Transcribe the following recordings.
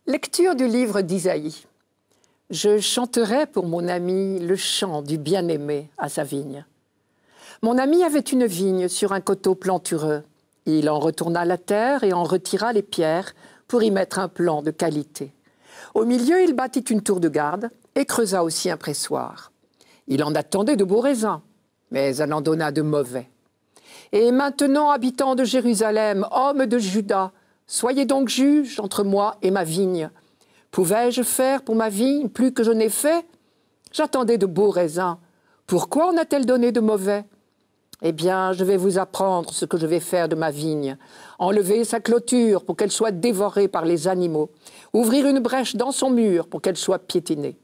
Lecture du livre d'Isaïe. Je chanterai pour mon ami le chant du bien-aimé à sa vigne. Mon ami avait une vigne sur un coteau plantureux. Il en retourna la terre et en retira les pierres pour y mettre un plan de qualité. Au milieu, il bâtit une tour de garde et creusa aussi un pressoir. Il en attendait de beaux raisins, mais elle en donna de mauvais. Et maintenant, habitants de Jérusalem, hommes de Juda, soyez donc juges entre moi et ma vigne. Pouvais-je faire pour ma vigne plus que je n'ai fait? J'attendais de beaux raisins. Pourquoi en a-t-elle donné de mauvais? Eh bien, je vais vous apprendre ce que je vais faire de ma vigne. Enlever sa clôture pour qu'elle soit dévorée par les animaux. Ouvrir une brèche dans son mur pour qu'elle soit piétinée.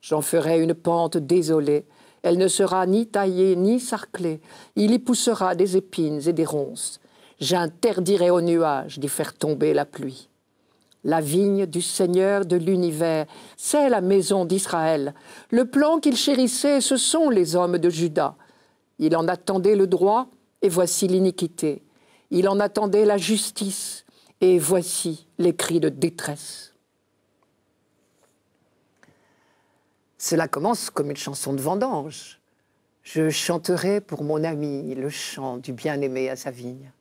J'en ferai une pente désolée. Elle ne sera ni taillée ni sarclée. Il y poussera des épines et des ronces. J'interdirai aux nuages d'y faire tomber la pluie. La vigne du Seigneur de l'univers, c'est la maison d'Israël. Le plan qu'il chérissait, ce sont les hommes de Juda. Il en attendait le droit, et voici l'iniquité. Il en attendait la justice, et voici les cris de détresse. Cela commence comme une chanson de vendange. Je chanterai pour mon ami le chant du bien-aimé à sa vigne.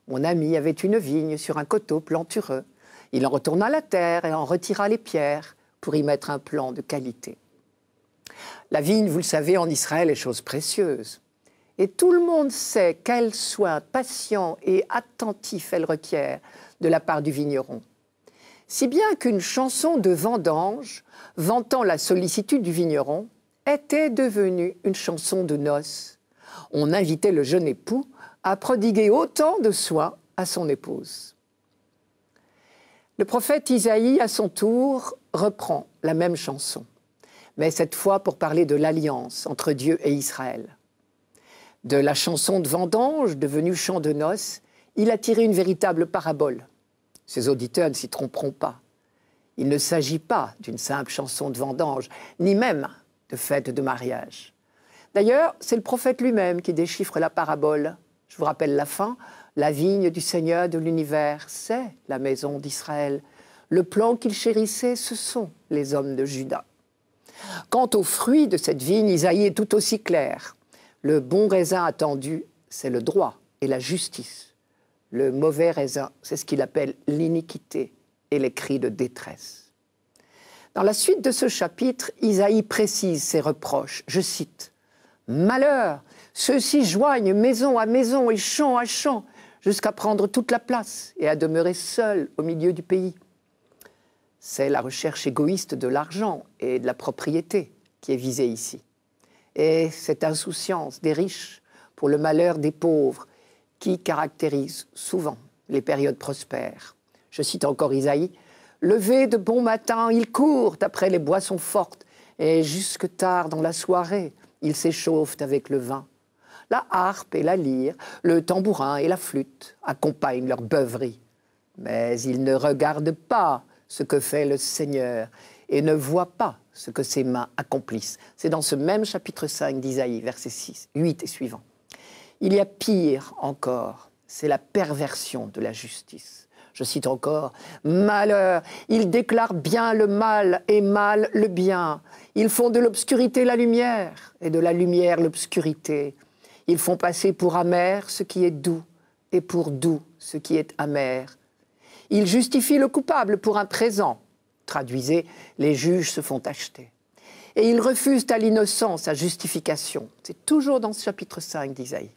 Mon ami avait une vigne sur un coteau plantureux. Il en retourna la terre et en retira les pierres pour y mettre un plan de qualité. La vigne, vous le savez, en Israël est chose précieuse. Et tout le monde sait quel soin patient et attentif elle requiert de la part du vigneron. Si bien qu'une chanson de vendange, vantant la sollicitude du vigneron, était devenue une chanson de noces. On invitait le jeune époux à prodiguer autant de soins à son épouse. Le prophète Isaïe, à son tour, reprend la même chanson, mais cette fois pour parler de l'alliance entre Dieu et Israël. De la chanson de vendange, devenue chant de noces, il a tiré une véritable parabole. Ses auditeurs ne s'y tromperont pas. Il ne s'agit pas d'une simple chanson de vendange, ni même de fête de mariage. D'ailleurs, c'est le prophète lui-même qui déchiffre la parabole. Je vous rappelle la fin. La vigne du Seigneur de l'univers, c'est la maison d'Israël. Le plan qu'il chérissait, ce sont les hommes de Juda. Quant aux fruits de cette vigne, Isaïe est tout aussi clair. Le bon raisin attendu, c'est le droit et la justice. Le mauvais raisin, c'est ce qu'il appelle l'iniquité et les cris de détresse. Dans la suite de ce chapitre, Isaïe précise ses reproches. Je cite « Malheur, ceux-ci joignent maison à maison et champ à champ, jusqu'à prendre toute la place et à demeurer seuls au milieu du pays. » C'est la recherche égoïste de l'argent et de la propriété qui est visée ici. Et cette insouciance des riches pour le malheur des pauvres qui caractérise souvent les périodes prospères. Je cite encore Isaïe, « Levé de bon matin, ils courent après les boissons fortes, et jusque tard dans la soirée, ils s'échauffent avec le vin. La harpe et la lyre, le tambourin et la flûte accompagnent leur beuverie. Mais ils ne regardent pas ce que fait le Seigneur et ne voient pas ce que ses mains accomplissent. » C'est dans ce même chapitre 5 d'Isaïe, versets 6, 8 et suivants. Il y a pire encore, c'est la perversion de la justice. Je cite encore, « Malheur, ils déclarent bien le mal et mal le bien. Ils font de l'obscurité la lumière et de la lumière l'obscurité. Ils font passer pour amer ce qui est doux et pour doux ce qui est amer. Ils justifient le coupable pour un présent. » Traduisez, les juges se font acheter. Et ils refusent à l'innocent sa justification. C'est toujours dans ce chapitre 5 d'Isaïe.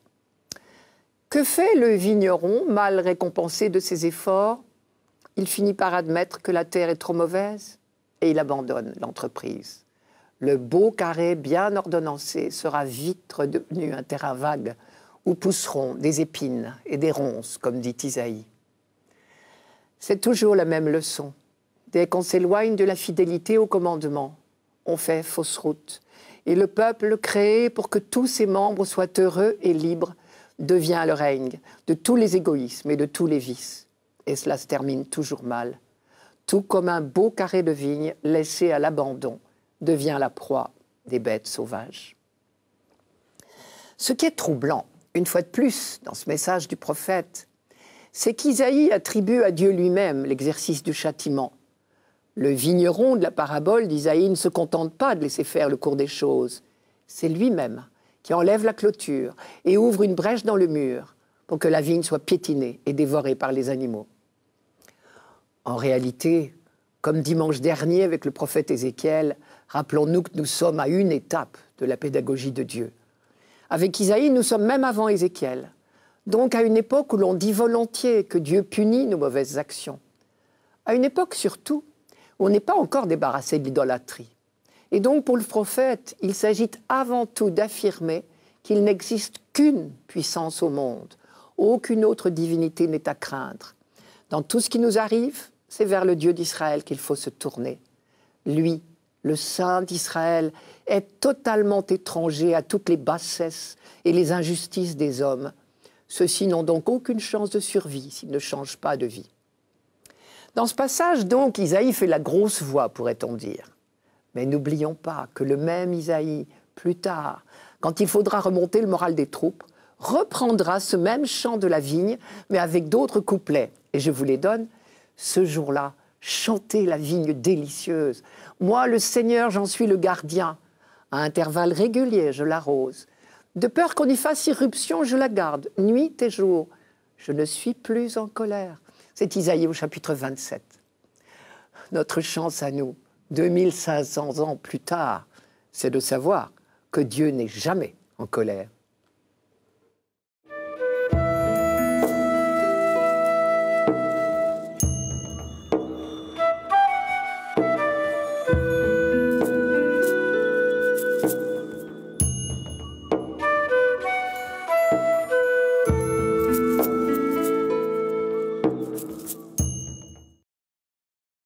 Que fait le vigneron, mal récompensé de ses efforts? Il finit par admettre que la terre est trop mauvaise et il abandonne l'entreprise. Le beau carré bien ordonnancé sera vite redevenu un terrain vague où pousseront des épines et des ronces, comme dit Isaïe. C'est toujours la même leçon. Dès qu'on s'éloigne de la fidélité au commandement, on fait fausse route. Et le peuple créé pour que tous ses membres soient heureux et libres devient le règne de tous les égoïsmes et de tous les vices. Et cela se termine toujours mal. Tout comme un beau carré de vigne laissé à l'abandon devient la proie des bêtes sauvages. Ce qui est troublant, une fois de plus, dans ce message du prophète, c'est qu'Isaïe attribue à Dieu lui-même l'exercice du châtiment. Le vigneron de la parabole d'Isaïe ne se contente pas de laisser faire le cours des choses. C'est lui-même qui enlève la clôture et ouvre une brèche dans le mur pour que la vigne soit piétinée et dévorée par les animaux. En réalité, comme dimanche dernier avec le prophète Ézéchiel, rappelons-nous que nous sommes à une étape de la pédagogie de Dieu. Avec Isaïe, nous sommes même avant Ézéchiel, donc à une époque où l'on dit volontiers que Dieu punit nos mauvaises actions. À une époque surtout où on n'est pas encore débarrassé de l'idolâtrie. Et donc pour le prophète, il s'agit avant tout d'affirmer qu'il n'existe qu'une puissance au monde. Aucune autre divinité n'est à craindre. Dans tout ce qui nous arrive, c'est vers le Dieu d'Israël qu'il faut se tourner. Lui, le Saint d'Israël, est totalement étranger à toutes les bassesses et les injustices des hommes. Ceux-ci n'ont donc aucune chance de survie s'ils ne changent pas de vie. Dans ce passage, donc, Isaïe fait la grosse voix, pourrait-on dire. Mais n'oublions pas que le même Isaïe, plus tard, quand il faudra remonter le moral des troupes, reprendra ce même chant de la vigne, mais avec d'autres couplets. Et je vous les donne. Ce jour-là, chantez la vigne délicieuse. Moi, le Seigneur, j'en suis le gardien. À intervalles réguliers, je l'arrose. De peur qu'on y fasse irruption, je la garde, nuit et jour. Je ne suis plus en colère. C'est Isaïe au chapitre 27. Notre chance à nous, 2500 ans plus tard, c'est de savoir que Dieu n'est jamais en colère.